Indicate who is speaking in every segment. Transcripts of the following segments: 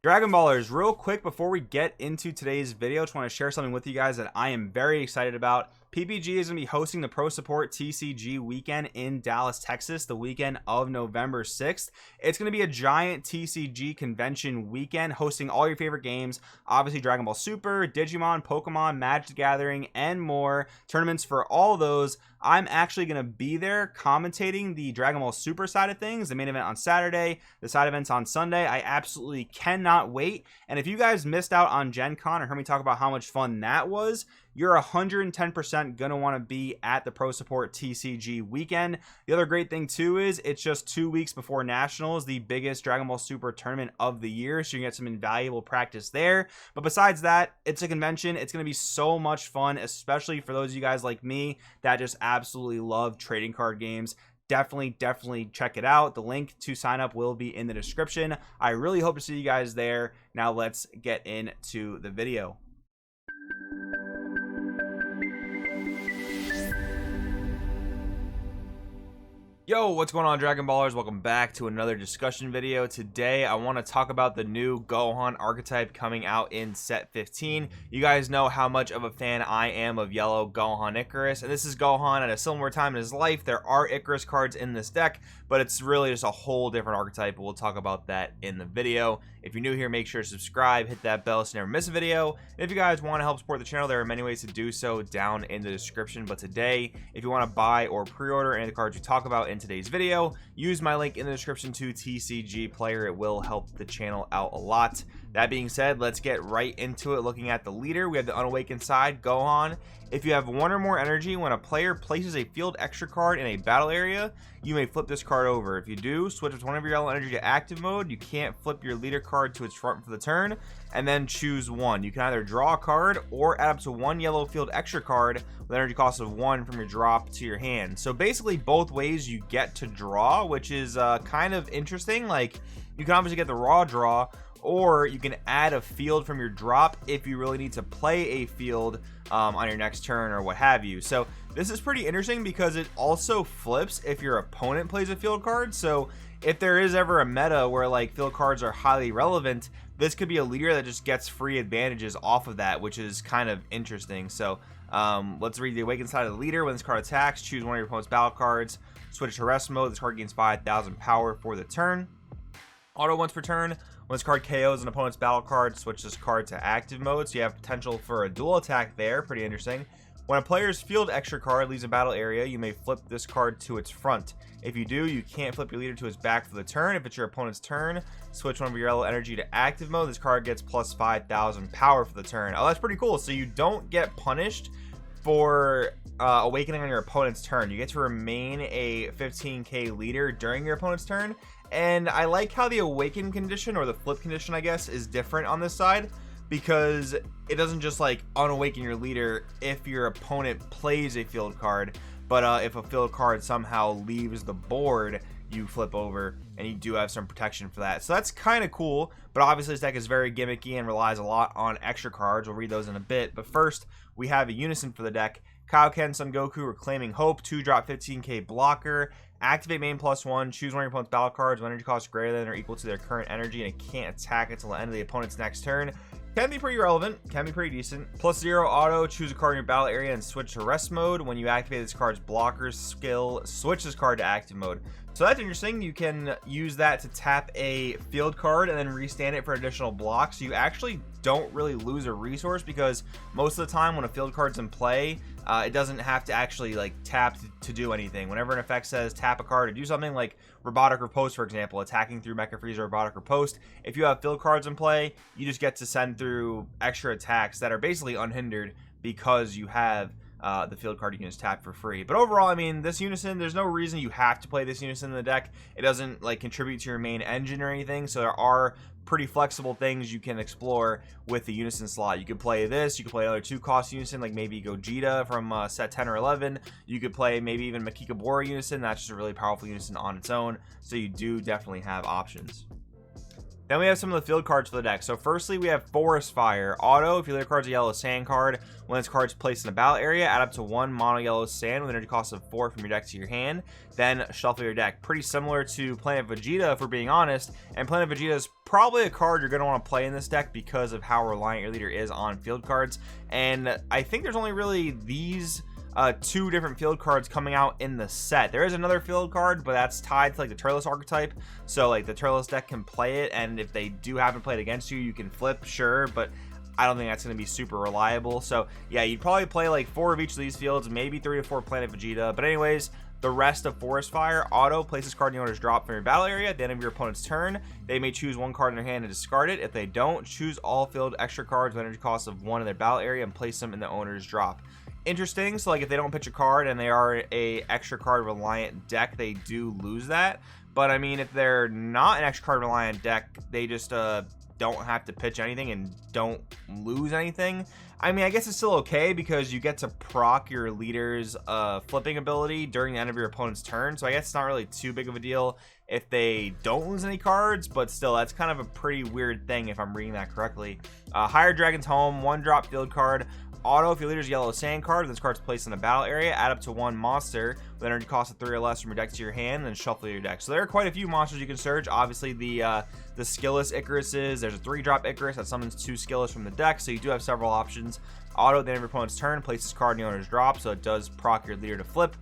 Speaker 1: Dragon Ballers, real quick before we get into today's video, just want to share something with you guys that I am very excited about. PPG is going to be hosting the Pro Support TCG weekend in Dallas, Texas, the weekend of November 6th. It's going to be a giant TCG convention weekend hosting all your favorite games, obviously Dragon Ball Super, Digimon, Pokemon, Magic the Gathering, and more. Tournaments for all those. I'm actually going to be there commentating the Dragon Ball Super side of things, the main event on Saturday, the side events on Sunday. I absolutely cannot wait. And if you guys missed out on Gen Con or heard me talk about how much fun that was, you're 110% going to want to be at the Pro Support TCG weekend. The other great thing too is it's just 2 weeks before Nationals, the biggest Dragon Ball Super tournament of the year, so you can get some invaluable practice there. But besides that, it's a convention. It's going to be so much fun, especially for those of you guys like me that just absolutely love trading card games. Definitely check it out. The link to sign up will be in the description. I really hope to see you guys there. Now let's get into the video. Yo, what's going on, Dragon Ballers? Welcome back to another discussion video. Today I want to talk about the new Gohan archetype coming out in set 15. You guys know how much of a fan I am of yellow Gohan Icarus, and this is Gohan at a similar time in his life. There are Icarus cards in this deck, but it's really just a whole different archetype. We'll talk about that in the video. If you're new here, make sure to subscribe, hit that bell so you never miss a video. And if you guys want to help support the channel, there are many ways to do so down in the description. But today, if you want to buy or pre-order any of the cards we talk about in today's video, use my link in the description to TCG Player. It will help the channel out a lot. That being said, let's get right into it. Looking at the leader, we have the unawakened side, Gohan. If you have one or more energy, when a player places a field extra card in a battle area, you may flip this card over. If you do, switch with one of your yellow energy to active mode. You can't flip your leader card to its front for the turn, and then choose one. You can either draw a card or add up to one yellow field extra card with energy cost of 1 from your drop to your hand. So basically both ways you get to draw, which is kind of interesting. Like, you can obviously get the raw draw, or you can add a field from your drop if you really need to play a field on your next turn or what have you. So this is pretty interesting because it also flips if your opponent plays a field card. So if there is ever a meta where like field cards are highly relevant, this could be a leader that just gets free advantages off of that, which is kind of interesting. So let's read the awakened side of the leader. When this card attacks, choose one of your opponent's battle cards, switch to rest mode. This card gains 5,000 power for the turn. Auto once per turn. When this card KOs an opponent's battle card, switch this card to active mode, so you have potential for a dual attack there. Pretty interesting. When a player's field extra card leaves a battle area, you may flip this card to its front. If you do, you can't flip your leader to his back for the turn. If it's your opponent's turn, switch one of your yellow energy to active mode. This card gets plus 5,000 power for the turn. Oh, that's pretty cool. So you don't get punished for awakening on your opponent's turn. You get to remain a 15k leader during your opponent's turn. And I like how the awaken condition, or the flip condition I guess, is different on this side, because it doesn't just like unawaken your leader if your opponent plays a field card, but if a field card somehow leaves the board, you flip over, and you do have some protection for that. So that's kind of cool. But obviously this deck is very gimmicky and relies a lot on extra cards. We'll read those in a bit, but first we have a Unison for the deck. Kaioken Son Goku, Reclaiming Hope, 2-drop 15k blocker. Activate main +1, choose one of your opponent's battle cards with energy cost greater than or equal to their current energy, and it can't attack until the end of the opponent's next turn. Can be pretty relevant, can be pretty decent. +0 auto, choose a card in your battle area and switch to rest mode. When you activate this card's blocker skill, switch this card to active mode. So that's interesting. You can use that to tap a field card and then restand it for additional blocks. So you actually don't really lose a resource, because most of the time when a field card's in play, it doesn't have to actually like tap to do anything. Whenever an effect says tap a card to do something, like Robotic Riposte, for example, attacking through Mecha Freeze or Robotic Riposte, if you have field cards in play, you just get to send through extra attacks that are basically unhindered because you have the field card you can just tap for free. But overall, I mean, this Unison, there's no reason you have to play this Unison in the deck. It doesn't like contribute to your main engine or anything, so there are pretty flexible things you can explore with the Unison slot. You could play this, you could play another 2-cost Unison, like maybe Gogeta from set 10 or 11. You could play maybe even Makikabora Unison. That's just a really powerful Unison on its own, so you do definitely have options. Then we have some of the field cards for the deck. So firstly, we have Forest Fire. Auto, if your leader card's a yellow sand card, when this card's placed in the battle area, add up to 1 mono yellow sand with an energy cost of 4 from your deck to your hand. Then shuffle your deck. Pretty similar to Planet Vegeta, if we're being honest. And Planet Vegeta is probably a card you're going to want to play in this deck because of how reliant your leader is on field cards. And I think there's only really these 2 different field cards coming out in the set. There is another field card, but that's tied to like the Turles archetype, so like the Turles deck can play it, and if they do happen to play it against you, you can flip, sure, but I don't think that's going to be super reliable. So yeah, you'd probably play like 4 of each of these fields, maybe 3 to 4 Planet Vegeta. But anyways, the rest of Forest Fire. Auto, place this card in the owner's drop from your battle area at the end of your opponent's turn. They may choose 1 card in their hand and discard it. If they don't, choose all field extra cards with energy cost of 1 in their battle area and place them in the owner's drop. Interesting. So like if they don't pitch a card and they are a extra card reliant deck, they do lose that. But I mean, if they're not an extra card reliant deck, they just don't have to pitch anything and don't lose anything. I mean, I guess it's still okay because you get to proc your leader's flipping ability during the end of your opponent's turn. So I guess it's not really too big of a deal if they don't lose any cards, but still, that's kind of a pretty weird thing if I'm reading that correctly. Higher Dragon's Home, 1-drop field card. Auto, if your leader's yellow sand card, this card's placed in the battle area, add up to 1 monster with energy cost of 3 or less from your deck to your hand, then shuffle your deck. So there are quite a few monsters you can search. Obviously, the skillless Icaruses. There's a 3-drop Icarus that summons 2 skillless from the deck, so you do have several options. Auto, at the end of your opponent's turn, place this card in the owner's drop, so it does proc your leader to flip.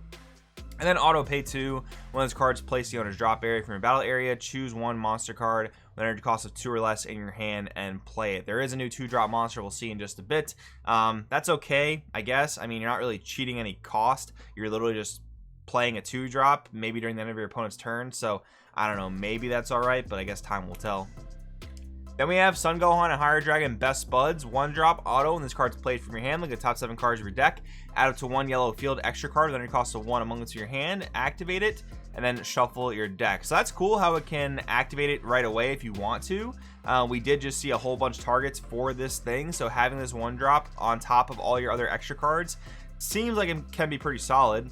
Speaker 1: And then auto pay 2, when this card's placed in the owner's drop area from your battle area, choose 1 monster card with an energy cost of 2 or less in your hand and play it. There is a new 2-drop monster we'll see in just a bit. That's okay, I guess. I mean, you're not really cheating any cost. You're literally just playing a 2-drop, maybe during the end of your opponent's turn. So, I don't know, maybe that's alright, but I guess time will tell. Then we have Sun Gohan and Higher Dragon Best Buds. 1-drop auto, when this card's played from your hand, look at the top 7 cards of your deck. Add up to 1 yellow field extra card with energy cost of 1 among it to your hand. Activate it, and then shuffle your deck. So that's cool how it can activate it right away if you want to. We did just see a whole bunch of targets for this thing, so having this 1-drop on top of all your other extra cards seems like it can be pretty solid.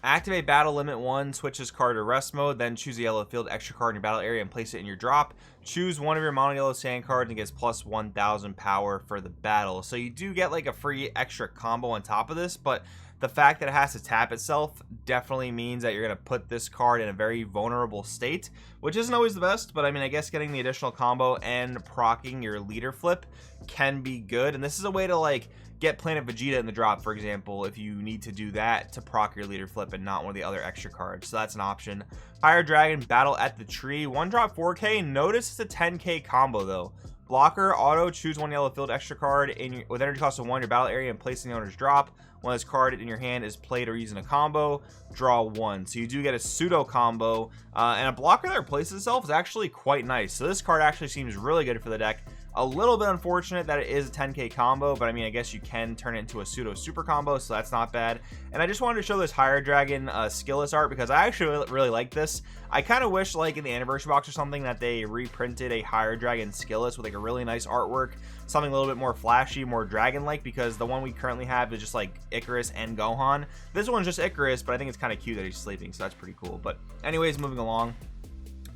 Speaker 1: Activate Battle Limit 1, switch this card to rest mode, then choose a yellow field extra card in your battle area and place it in your drop. Choose one of your mono yellow sand cards and gets plus 1000 power for the battle. So you do get like a free extra combo on top of this, but the fact that it has to tap itself definitely means that you're going to put this card in a very vulnerable state, which isn't always the best, but I mean, I guess getting the additional combo and proccing your leader flip can be good. And this is a way to like get Planet Vegeta in the drop, for example, if you need to do that to proc your leader flip and not one of the other extra cards. So that's an option. Higher Dragon Battle at the Tree, 1-drop 4K. Notice it's a 10K combo though. Blocker, auto, choose 1 yellow field extra card with energy cost of 1 in your battle area and place in the owner's drop. When this card in your hand is played or used in a combo, draw 1. So you do get a pseudo combo, and a blocker that replaces itself is actually quite nice. So this card actually seems really good for the deck. A little bit unfortunate that it is a 10K combo, but I mean, I guess you can turn it into a pseudo super combo, so that's not bad. And I just wanted to show this Higher Dragon skillless art because I actually really like this. I kind of wish, like in the anniversary box or something, that they reprinted a Higher Dragon skillless with like a really nice artwork, something a little bit more flashy, more dragon-like, because the one we currently have is just like Icarus and Gohan. This one's just Icarus, but I think it's kind of cute that he's sleeping, so that's pretty cool. But anyways, moving along.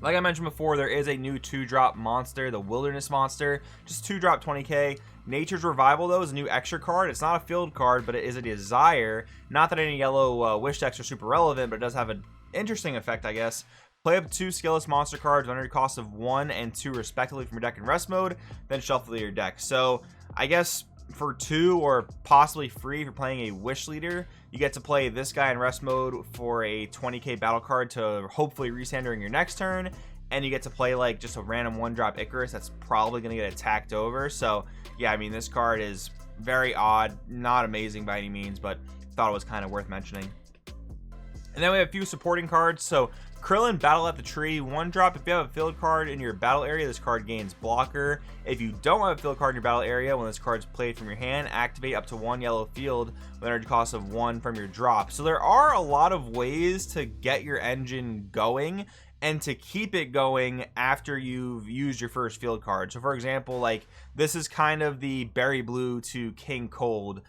Speaker 1: Like I mentioned before, there is a new 2-drop monster, the Wilderness Monster. Just 2-drop 20K. Nature's Revival, though, is a new extra card. It's not a field card, but it is a desire. Not that any yellow wish decks are super relevant, but it does have an interesting effect, I guess. Play up 2 skillless monster cards under a cost of 1 and 2 respectively from your deck in rest mode, then shuffle your deck. So, I guess for 2 or possibly free if you're playing a wish leader, you get to play this guy in rest mode for a 20K battle card to hopefully resand during your next turn, and you get to play like just a random 1-drop Icarus that's probably going to get attacked over. So yeah, I mean, this card is very odd, not amazing by any means, but thought it was kind of worth mentioning. And then we have a few supporting cards. So Krillin, Battle at the Tree, 1-drop. If you have a field card in your battle area, this card gains blocker. If you don't have a field card in your battle area, when this card's played from your hand, activate up to 1 yellow field with an energy cost of 1 from your drop. So there are a lot of ways to get your engine going and to keep it going after you've used your first field card. So for example, like this is kind of the Berry Blue to King Cold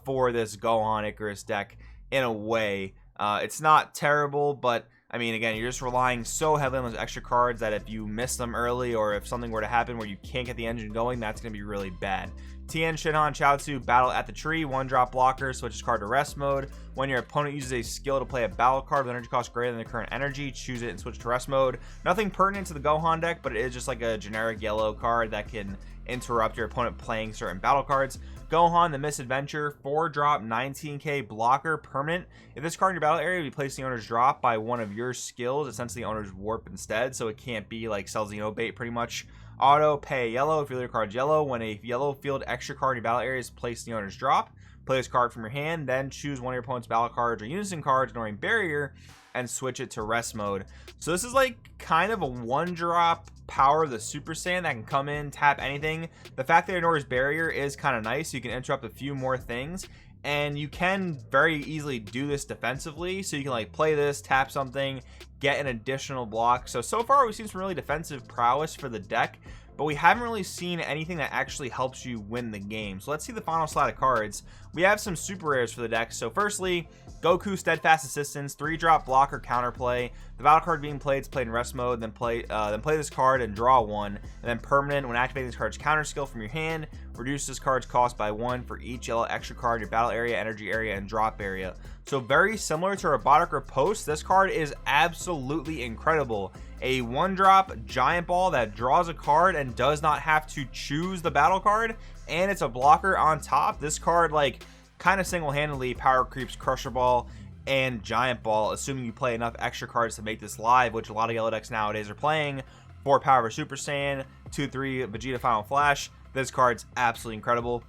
Speaker 1: for this Gohan Icarus deck in a way. It's not terrible, but I mean, again, you're just relying so heavily on those extra cards that if you miss them early, or if something were to happen where you can't get the engine going, that's going to be really bad. Tien, Shinhan, Chaozu, battle at the tree, 1-drop blocker, switches card to rest mode. When your opponent uses a skill to play a battle card with energy cost greater than the current energy, choose it and switch to rest mode. Nothing pertinent to the Gohan deck, but it is just like a generic yellow card that can interrupt your opponent playing certain battle cards. Gohan, the Misadventure, 4-drop, 19k blocker, permanent. If this card in your battle area, you place the owner's drop by one of your skills, essentially the owner's warp instead, so it can't be like Cell Xenobait pretty much. Auto, pay yellow if your leader card's yellow. When a yellow field extra card in your battle area is placed in the owner's drop, play this card from your hand, then choose one of your opponent's battle cards or Unison cards ignoring barrier and switch it to rest mode. So this is like kind of a 1-drop power of the Super Saiyan that can come in, tap anything. The fact that it ignores barrier is kind of nice, so you can interrupt a few more things, and you can very easily do this defensively, so you can like play this, tap something, get an additional block. So far we've seen some really defensive prowess for the deck, but we haven't really seen anything that actually helps you win the game. So let's see the final slot of cards. We have some super rares for the deck. So firstly, Goku Steadfast Assistance, 3-drop blocker counterplay. The battle card being played is played in rest mode, then play this card and draw 1. And then permanent, when activating this card's counter skill from your hand, reduce this card's cost by 1 for each yellow extra card in your battle area, energy area, and drop area. So very similar to Robotic Riposte, this card is absolutely incredible. A 1-drop giant ball that draws a card and does not have to choose the battle card, and it's a blocker on top. This card like kind of single-handedly power creeps Crusher Ball and Giant Ball, assuming you play enough extra cards to make this live, which a lot of yellow decks nowadays are playing. 4 power of Super Saiyan, 2-3 Vegeta Final Flash. This card's absolutely incredible.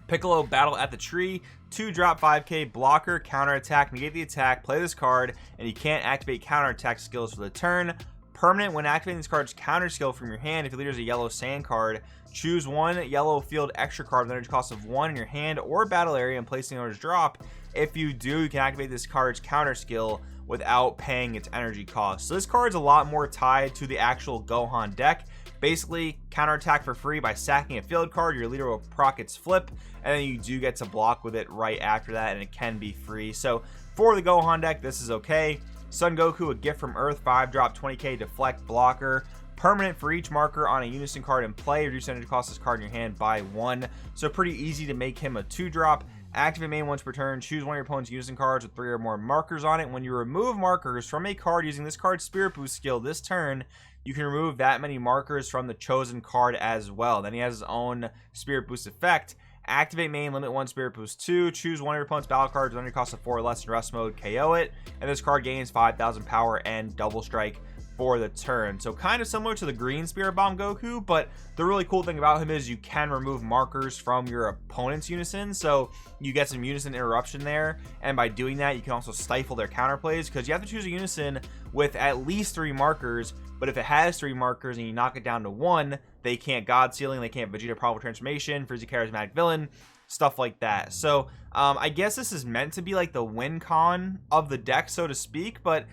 Speaker 1: Piccolo, battle at the tree, 2-drop 5k blocker, counter attack, negate the attack, play this card, and you can't activate counter attack skills for the turn. Permanent, when activating this card's counter skill from your hand, if your leader is a yellow Saiyan card, choose one yellow field extra card with an energy cost of 1 in your hand or battle area and place the owner's drop. If you do, you can activate this card's counter skill without paying its energy cost. So this card's a lot more tied to the actual Gohan deck. Basically, counterattack for free by sacking a field card. Your leader will proc its flip, and then you do get to block with it right after that, and it can be free. So for the Gohan deck, this is okay. Son Goku, a gift from Earth, 5-drop 20k deflect blocker. Permanent, for each marker on a Unison card in play, reduce energy cost of this card in your hand by 1. So pretty easy to make him a 2-drop. Activate main once per turn. Choose one of your opponent's Unison cards with 3 or more markers on it. When you remove markers from a card using this card's Spirit Boost skill this turn, you can remove that many markers from the chosen card as well. Then he has his own Spirit Boost effect. Activate main, limit 1, Spirit Boost 2. Choose one of your opponent's battle cards with energy cost of 4 or less in rest mode. KO it. And this card gains 5,000 power and double strike for the turn. So kind of similar to the green Spirit Bomb Goku, but the really cool thing about him is you can remove markers from your opponent's Unison, so you get some Unison interruption there, and by doing that you can also stifle their counterplays, because you have to choose a Unison with at least 3 markers, but if it has 3 markers and you knock it down to 1, they can't God Sealing, they can't Vegeta Probable Transformation, Frieza Charismatic Villain, stuff like that. So I guess this is meant to be like the win con of the deck, so to speak, but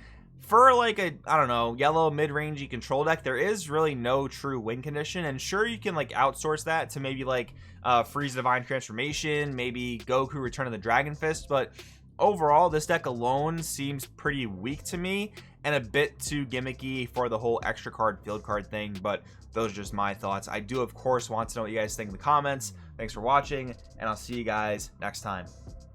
Speaker 1: for like a, I don't know, yellow mid-rangey control deck, there is really no true win condition. And sure, you can like outsource that to maybe like Frieza Divine Transformation, maybe Goku Return of the Dragon Fist, but overall this deck alone seems pretty weak to me and a bit too gimmicky for the whole extra card field card thing. But those are just my thoughts. I do of course want to know what you guys think in the comments. Thanks for watching, and I'll see you guys next time.